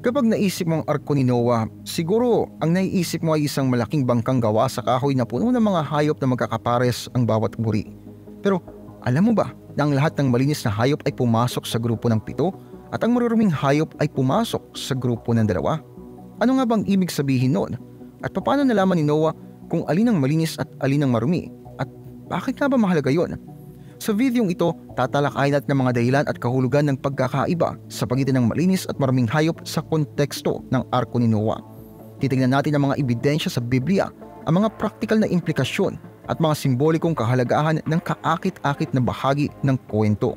Kapag naisip mo ang arko ni Noah, siguro ang naiisip mo ay isang malaking bangkang gawa sa kahoy na puno ng mga hayop na magkakapares ang bawat uri. Pero alam mo ba na ang lahat ng malinis na hayop ay pumasok sa grupo ng 7 at ang maruruming hayop ay pumasok sa grupo ng 2? Ano nga bang ibig sabihin noon? At paano nalaman ni Noah kung alin ang malinis at alin ang marumi? At bakit nga ba mahalaga yon? Sa videong ito, tatalakayin natin ng mga dahilan at kahulugan ng pagkakaiba sa pagitan ng malinis at maruming hayop sa konteksto ng arko ni Noah. Titingnan natin ang mga ebidensya sa Biblia, ang mga praktikal na implikasyon at mga simbolikong kahalagahan ng kaakit-akit na bahagi ng kwento.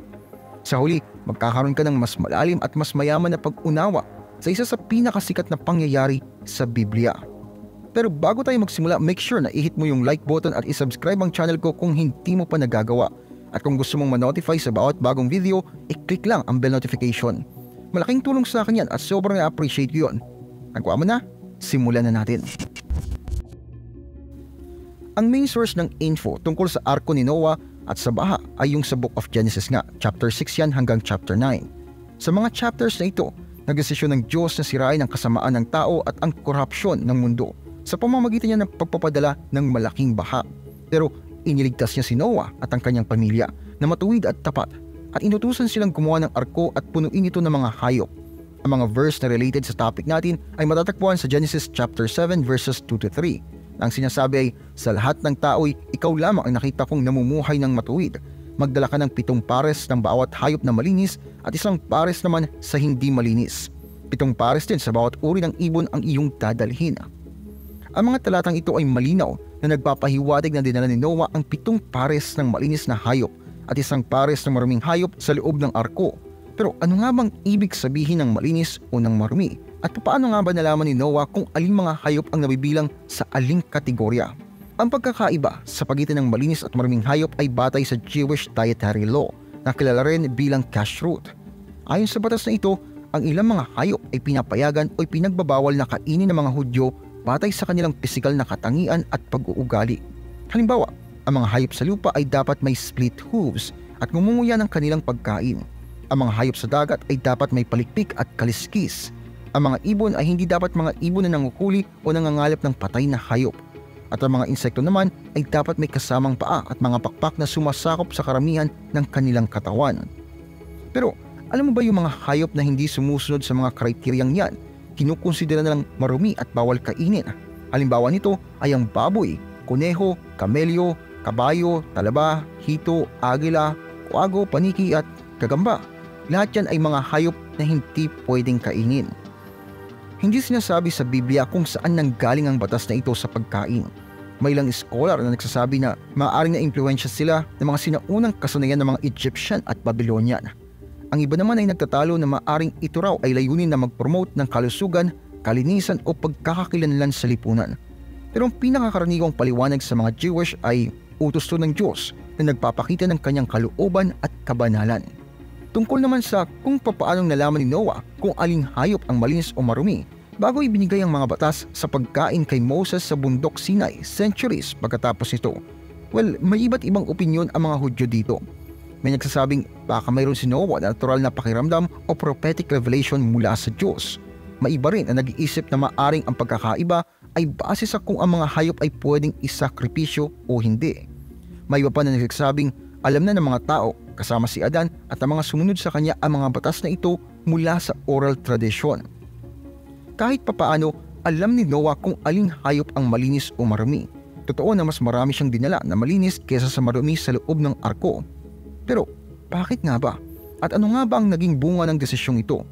Sa huli, magkakaroon ka ng mas malalim at mas mayaman na pag-unawa sa isa sa pinakasikat na pangyayari sa Biblia. Pero bago tayo magsimula, make sure na i-hit mo yung like button at i-subscribe ang channel ko kung hindi mo pa nagagawa. At kung gusto mong ma-notify sa bawat bagong video, i-click lang ang bell notification. Malaking tulong sa akin yan at sobrang na-appreciate ko yun. Nagawa mo na? Simulan na natin. Ang main source ng info tungkol sa arko ni Noah at sa baha ay yung sa Book of Genesis nga, chapter 6 yan hanggang chapter 9. Sa mga chapters na ito, nagdesisyon ng Diyos na sirain ang kasamaan ng tao at ang korupsyon ng mundo sa pamamagitan niya ng pagpapadala ng malaking baha. Pero iniligtas niya si Noah at ang kanyang pamilya na matuwid at tapat at inutusan silang gumawa ng arko at punuin ito ng mga hayop. Ang mga verse na related sa topic natin ay matatagpuan sa Genesis chapter 7 verses 2-3. Ang sinasabi ay, sa lahat ng tao'y ikaw lamang ang nakita kong namumuhay ng matuwid. Magdala ka ng 7 pares ng bawat hayop na malinis at 1 pares naman sa hindi malinis. 7 pares din sa bawat uri ng ibon ang iyong dadalhin. Ang mga talatang ito ay malinaw na nagpapahiwatig na dinala ni Noah ang 7 pares ng malinis na hayop at 1 pares ng maruming hayop sa loob ng arko. Pero ano nga bang ibig sabihin ng malinis o ng marumi? At paano nga ba nalaman ni Noah kung aling mga hayop ang nabibilang sa aling kategorya? Ang pagkakaiba sa pagitan ng malinis at maruming hayop ay batay sa Jewish dietary law na kilala rin bilang kashrut. Ayon sa batas na ito, ang ilang mga hayop ay pinapayagan o pinagbabawal na kainin ng mga Hudyo batay sa kanilang pisikal na katangian at pag-uugali. Halimbawa, ang mga hayop sa lupa ay dapat may split hooves at ngumunguya ng kanilang pagkain. Ang mga hayop sa dagat ay dapat may palikpik at kaliskis. Ang mga ibon ay hindi dapat mga ibon na nanguhuli o nangangalap ng patay na hayop. At ang mga insekto naman ay dapat may kasamang paa at mga pakpak na sumasakop sa karamihan ng kanilang katawan. Pero alam mo ba yung mga hayop na hindi sumusunod sa mga kriteryang yan? Kinukonsidera na lang marumi at bawal kainin. Halimbawa nito ay ang baboy, kuneho, kamelyo, kabayo, talaba, hito, agila, kuago, paniki at gagamba. Lahat yan ay mga hayop na hindi pwedeng kainin. Hindi sinasabi sa Biblia kung saan nanggaling ang batas na ito sa pagkain. May ilang scholar na nagsasabi na maaaring na-impluwensya sila ng mga sinaunang kasanayan ng mga Egyptian at Babylonian. Ang iba naman ay nagtatalo na maaring ito raw ay layunin na mag-promote ng kalusugan, kalinisan o pagkakakilanlan sa lipunan. Pero ang pinakakaraniwang paliwanag sa mga Jewish ay utos to ng Diyos na nagpapakita ng kanyang kalooban at kabanalan. Tungkol naman sa kung papaanong nalaman ni Noah kung aling hayop ang malinis o marumi bago ibinigay ang mga batas sa pagkain kay Moses sa bundok Sinai centuries pagkatapos nito. Well, may iba't ibang opinyon ang mga Hudyo dito. May nagsasabing baka mayroon si Noah na natural na pakiramdam o prophetic revelation mula sa Diyos. May iba rin na nag-iisip na maaring ang pagkakaiba ay base sa kung ang mga hayop ay pwedeng isakripisyo o hindi. May iba pa na nagsasabing alam na ng mga tao kasama si Adan at ang mga sumunod sa kanya ang mga batas na ito mula sa oral tradisyon. Kahit papaano, alam ni Noah kung aling hayop ang malinis o marumi. Totoo na mas marami siyang dinala na malinis kaysa sa marumi sa loob ng arko. Pero bakit nga ba? At ano nga ba ang naging bunga ng desisyong ito?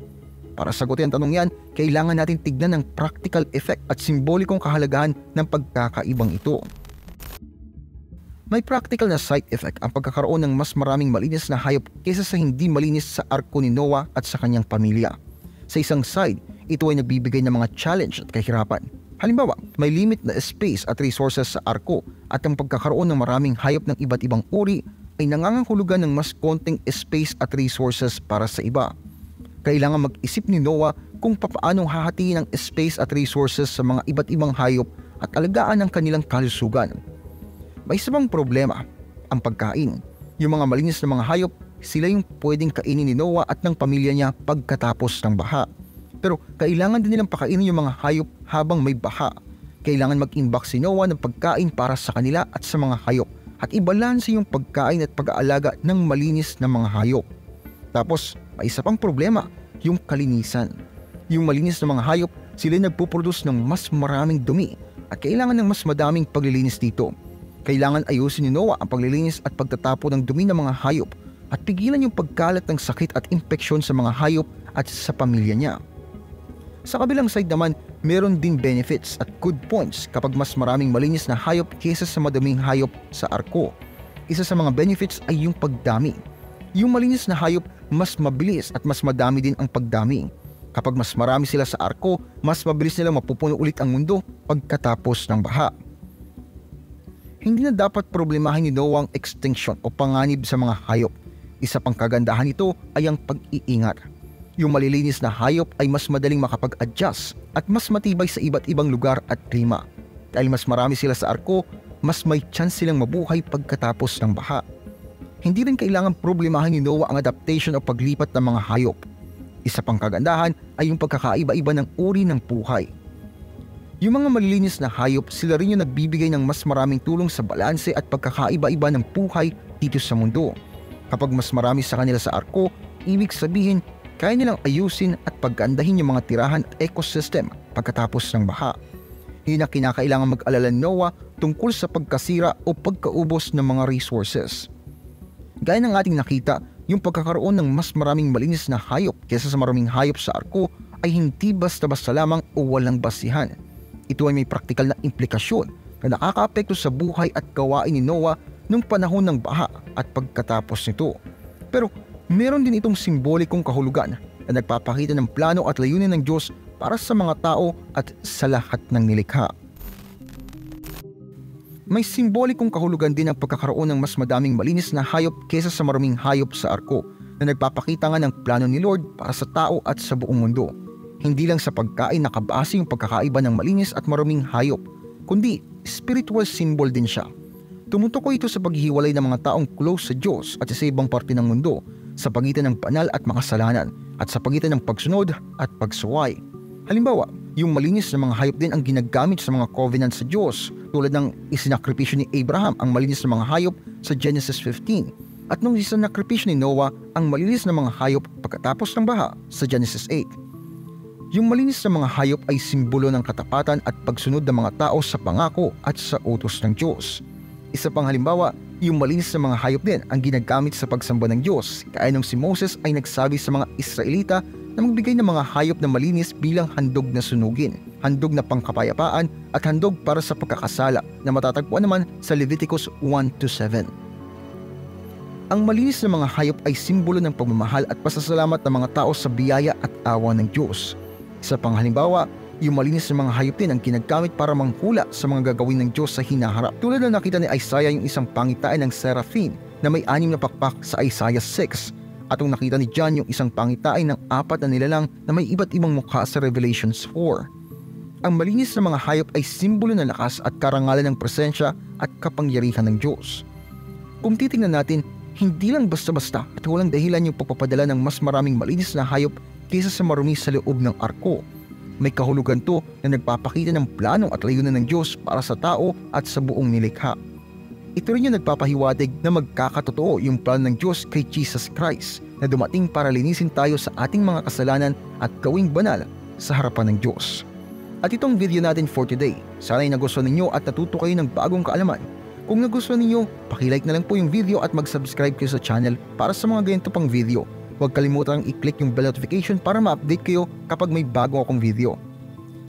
Para sagutin ang tanong yan, kailangan natin tignan ang practical effect at simbolikong kahalagahan ng pagkakaibang ito. May practical na side effect ang pagkakaroon ng mas maraming malinis na hayop kaysa sa hindi malinis sa arko ni Noah at sa kanyang pamilya. Sa isang side, ito ay nagbibigay ng mga challenge at kahirapan. Halimbawa, may limit na space at resources sa arko at ang pagkakaroon ng maraming hayop ng iba't ibang uri ay nangangahulugan ng mas konting space at resources para sa iba. Kailangan mag-isip ni Noah kung papaanong hahatiin ang space at resources sa mga iba't ibang hayop at alagaan ang kanilang kalusugan. May isa pang problema, ang pagkain. Yung mga malinis na mga hayop, sila yung pwedeng kainin ni Noah at ng pamilya niya pagkatapos ng baha. Pero kailangan din nilang pakainin yung mga hayop habang may baha. Kailangan mag-imbak si Noah ng pagkain para sa kanila at sa mga hayop at ibalanse yung pagkain at pag-aalaga ng malinis na mga hayop. Tapos may isa pang problema, yung kalinisan. Yung malinis na mga hayop, sila nagpuproduce ng mas maraming dumi at kailangan ng mas madaming paglilinis dito. Kailangan ayusin ni Noah ang paglilinis at pagtatapo ng dumi ng mga hayop at pigilan yung pagkalat ng sakit at impeksyon sa mga hayop at sa pamilya niya. Sa kabilang side naman, meron din benefits at good points kapag mas maraming malinis na hayop kaysa sa madaming hayop sa arko. Isa sa mga benefits ay yung pagdami. Yung malinis na hayop, mas mabilis at mas madami din ang pagdami. Kapag mas marami sila sa arko, mas mabilis nilang mapupuno ulit ang mundo pagkatapos ng baha. Hindi na dapat problemahin ni Noah ang extinction o panganib sa mga hayop. Isa pang kagandahan nito ay ang pag-iingat. Yung malilinis na hayop ay mas madaling makapag-adjust at mas matibay sa iba't ibang lugar at klima. Dahil mas marami sila sa arko, mas may chance silang mabuhay pagkatapos ng baha. Hindi rin kailangan problemahin ni Noah ang adaptation o paglipat ng mga hayop. Isa pang kagandahan ay yung pagkakaiba-iba ng uri ng buhay. Yung mga malilinis na hayop, sila rin yung nagbibigay ng mas maraming tulong sa balanse at pagkakaiba-iba ng buhay dito sa mundo. Kapag mas marami sa kanila sa arko, ibig sabihin, kaya nilang ayusin at paggandahin yung mga tirahan at ecosystem pagkatapos ng baha. Hindi na kinakailangan mag-alala ni Noah tungkol sa pagkasira o pagkaubos ng mga resources. Gaya ng ating nakita, yung pagkakaroon ng mas maraming malinis na hayop kaysa sa maraming hayop sa arko ay hindi basta-basta lamang o walang basihan. Ito ay may praktikal na implikasyon na nakakaapekto sa buhay at gawain ni Noah nung panahon ng baha at pagkatapos nito. Pero meron din itong simbolikong kahulugan na nagpapakita ng plano at layunin ng Diyos para sa mga tao at sa lahat ng nilikha. May simbolikong kahulugan din ang pagkakaroon ng mas madaming malinis na hayop kaysa sa maraming hayop sa arko na nagpapakita nga ng plano ni Lord para sa tao at sa buong mundo. Hindi lang sa pagkain nakabase yung pagkakaiba ng malinis at maraming hayop, kundi spiritual symbol din siya. Tumutukoy ito sa paghihiwalay ng mga taong close sa Diyos at sa ibang parte ng mundo, sa pagitan ng banal at makasalanan at sa pagitan ng pagsunod at pagsuway. Halimbawa, yung malinis na mga hayop din ang ginagamit sa mga covenant sa Diyos, tulad ng isinakripisyo ni Abraham ang malinis na mga hayop sa Genesis 15 at nung isinakripisyo ni Noah ang malinis na mga hayop pagkatapos ng baha sa Genesis 8. Yung malinis na mga hayop ay simbolo ng katapatan at pagsunod ng mga tao sa pangako at sa utos ng Diyos. Isa pang halimbawa, yung malinis na mga hayop din ang ginagamit sa pagsamba ng Diyos, kaya nung si Moses ay nagsabi sa mga Israelita na magbigay ng mga hayop na malinis bilang handog na sunugin, handog na pangkapayapaan at handog para sa pagkakasala na matatagpuan naman sa Leviticus 1-7. Ang malinis na mga hayop ay simbolo ng pagmamahal at pasasalamat ng mga tao sa biyaya at awa ng Diyos. Isa pang halimbawa, yung malinis na mga hayop din ang ginagamit para manghula sa mga gagawin ng Diyos sa hinaharap. Tulad na nakita ni Isaiah yung isang pangitain ng seraphim na may 6 na pakpak sa Isaiah 6. At nung nakita ni John yung isang pangitain ng 4 na nilalang na may iba't ibang mukha sa Revelations 4. Ang malinis na mga hayop ay simbolo ng lakas at karangalan ng presensya at kapangyarihan ng Diyos. Kung titingnan natin, hindi lang basta-basta at walang dahilan yung pagpapadala ng mas maraming malinis na hayop kaysa sa marumi sa loob ng arko. May kahulugan to na nagpapakita ng plano at layunan ng Diyos para sa tao at sa buong nilikha. Ito rin yung nagpapahiwatig na magkakatotoo yung plano ng Diyos kay Jesus Christ na dumating para linisin tayo sa ating mga kasalanan at gawing banal sa harapan ng Diyos. At itong video natin for today, sana'y nagustuhan ninyo at natuto kayo ng bagong kaalaman. Kung nagustuhan ninyo, pakilike na lang po yung video at mag-subscribe kayo sa channel para sa mga ganito pang video. Huwag kalimutang i-click yung bell notification para ma-update kayo kapag may bago akong video.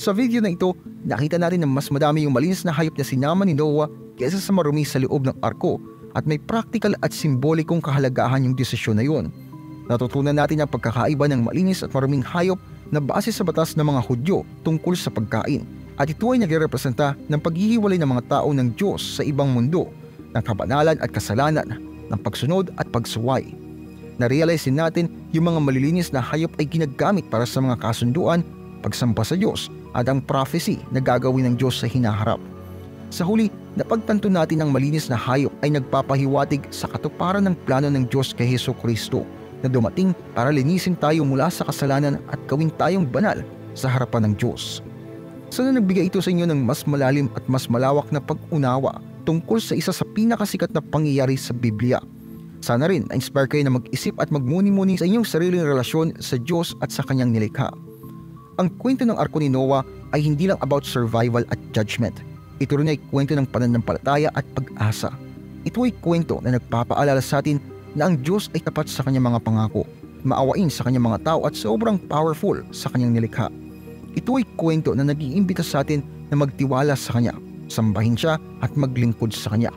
Sa video na ito, nakita natin na mas madami yung malinis na hayop na sinama ni Noah kaysa sa marumi sa loob ng arko at may practical at simbolikong kahalagahan yung desisyon na yun. Natutunan natin ang pagkakaiba ng malinis at maruming hayop na base sa batas ng mga Hudyo tungkol sa pagkain at ito ay nagrerepresenta ng paghihiwalay ng mga tao ng Diyos sa ibang mundo, ng kabanalan at kasalanan, ng pagsunod at pagsuway. Na-realize din natin yung mga malilinis na hayop ay ginagamit para sa mga kasunduan, pagsampa sa Diyos at ang prophecy na gagawin ng Diyos sa hinaharap. Sa huli, napagtanto natin ang malinis na hayop ay nagpapahiwatig sa katuparan ng plano ng Diyos kay Hesukristo na dumating para linisin tayo mula sa kasalanan at gawin tayong banal sa harapan ng Diyos. Sana nagbigay ito sa inyo ng mas malalim at mas malawak na pag-unawa tungkol sa isa sa pinakasikat na pangyayari sa Biblia. Sana rin na-inspire kayo na mag-isip at magmuni-muni sa inyong sariling relasyon sa Diyos at sa kanyang nilikha. Ang kwento ng arko ni Noah ay hindi lang about survival at judgment. Ito rin ay kwento ng pananampalataya at pag-asa. Ito ay kwento na nagpapaalala sa atin na ang Diyos ay tapat sa kanyang mga pangako, maawain sa kanyang mga tao at sobrang powerful sa kanyang nilikha. Ito ay kwento na nag-iimbita sa atin na magtiwala sa kanya, sambahin siya at maglingkod sa kanya.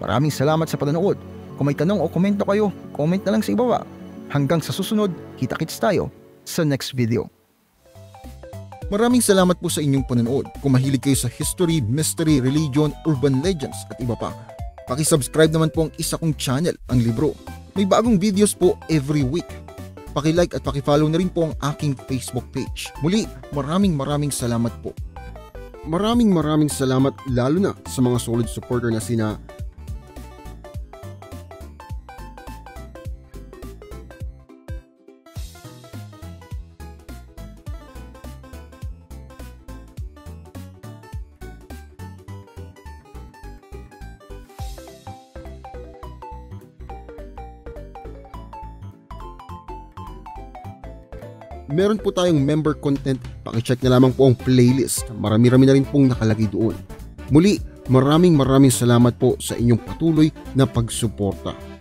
Maraming salamat sa panonood. Kung may tanong o komento kayo, comment na lang sa ibaba. Hanggang sa susunod, kita-kits tayo sa next video. Maraming salamat po sa inyong panonood. Kung mahilig kayo sa history, mystery, religion, urban legends at iba pa, paki-subscribe naman po ang isa kong channel, ang Libro. May bagong videos po every week. Paki-like at paki-follow na rin po ang aking Facebook page. Muli, maraming salamat po. Maraming salamat lalo na sa mga solid supporter na sina meron po tayong member content, pakicheck na lamang po ang playlist. Marami-rami na rin pong nakalagay doon. Muli, maraming salamat po sa inyong patuloy na pagsuporta.